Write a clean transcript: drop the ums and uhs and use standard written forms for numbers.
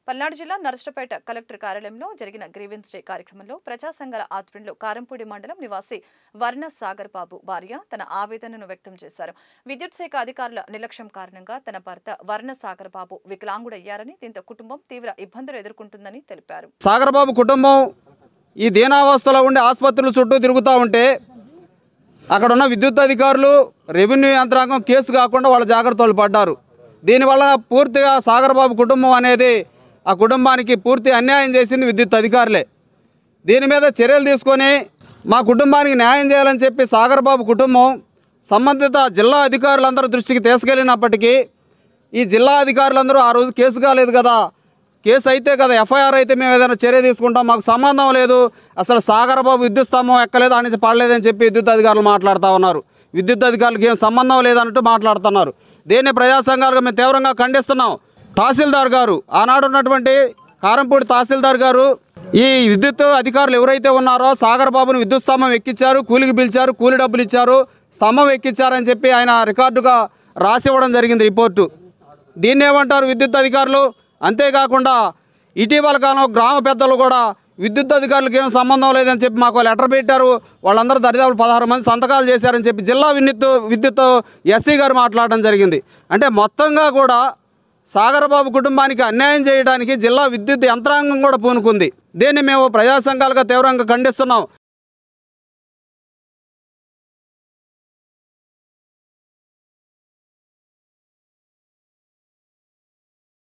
పల్నాడు జిల్లా నరసరావుపేట కలెక్టర్ కార్యాలయంలో జరిగిన గ్రీవెన్స్ డే కార్యక్రమంలో ప్రజా సంఘాల ఆధ్వర్యంలో కారంపూడి మండలం నివాసి వర్ణ సాగర్ బాబు భార్య తన ఆవేదనను వ్యక్తం చేశారు. విద్యుత్ శాఖ అధికారుల నిర్లక్ష్యం కారణంగా తన భర్త వర్ణ సాగర్ బాబు వికలాంగుడయ్యారని, దీంతో కుటుంబం తీవ్ర ఇబ్బందులు ఎదుర్కొంటుందని తెలిపారు. సాగర్ బాబు కుటుంబం ఈ దీనావస్థలో ఉండి ఆసుపత్రుల చుట్టూ తిరుగుతూ ఉంటే అక్కడ ఉన్న విద్యుత్ అధికారులు, రెవెన్యూ యంత్రాంగం కేసు కాకుండా వాళ్ళ జాగ్రత్తలు పడ్డారు. దీనివల్ల పూర్తిగా సాగర్ బాబు కుటుంబం అనేది ఆ కుటుంబానికి పూర్తి అన్యాయం చేసింది విద్యుత్ అధికారులే. దీని మీద చర్యలు తీసుకొని మా కుటుంబానికి న్యాయం చేయాలని చెప్పి సాగర్ బాబు కుటుంబం సంబంధిత జిల్లా అధికారులందరూ దృష్టికి తీసుకెళ్ళినప్పటికీ ఈ జిల్లా అధికారులందరూ ఆ రోజు కేసు కాలేదు కదా, కేసు అయితే కదా ఎఫ్ఐఆర్ అయితే మేము ఏదైనా చర్య తీసుకుంటాం, మాకు సంబంధం లేదు, అసలు సాగర్ బాబు విద్యుత్ స్తంభం ఎక్కలేదు అని నుంచి పడలేదని చెప్పి విద్యుత్ అధికారులు మాట్లాడుతూ ఉన్నారు. విద్యుత్ అధికారులకు ఏం సంబంధం లేదన్నట్టు మాట్లాడుతున్నారు. దీన్ని ప్రజా సంఘాలుగా మేము తీవ్రంగా ఖండిస్తున్నాం. తహసీల్దార్ గారు, ఆనాడు ఉన్నటువంటి కారంపూడి తహసీల్దార్ గారు ఈ విద్యుత్ అధికారులు ఎవరైతే ఉన్నారో సాగర్ బాబుని విద్యుత్ స్తంభం ఎక్కించారు, కూలికి పిలిచారు, కూలి డబ్బులు ఇచ్చారు, స్తంభం ఎక్కించారని చెప్పి ఆయన రికార్డుగా రాసివ్వడం జరిగింది రిపోర్టు. దీన్ని ఏమంటారు విద్యుత్ అధికారులు? అంతేకాకుండా ఇటీవల కాలం గ్రామ పెద్దలు కూడా విద్యుత్ అధికారులకు ఏం సంబంధం లేదని చెప్పి మాకు లెటర్ పెట్టారు. వాళ్ళందరూ దరిదాపు 16 మంది సంతకాలు చేశారని చెప్పి జిల్లా విద్యుత్ ఎస్సీ గారు మాట్లాడడం జరిగింది. అంటే మొత్తంగా కూడా సాగర్ బాబు కుటుంబానికి అన్యాయం చేయడానికి జిల్లా విద్యుత్ యంత్రాంగం కూడా పూనుకుంది. దీన్ని మేము ప్రజా సంఘాలుగా తీవ్రంగా ఖండిస్తున్నాం.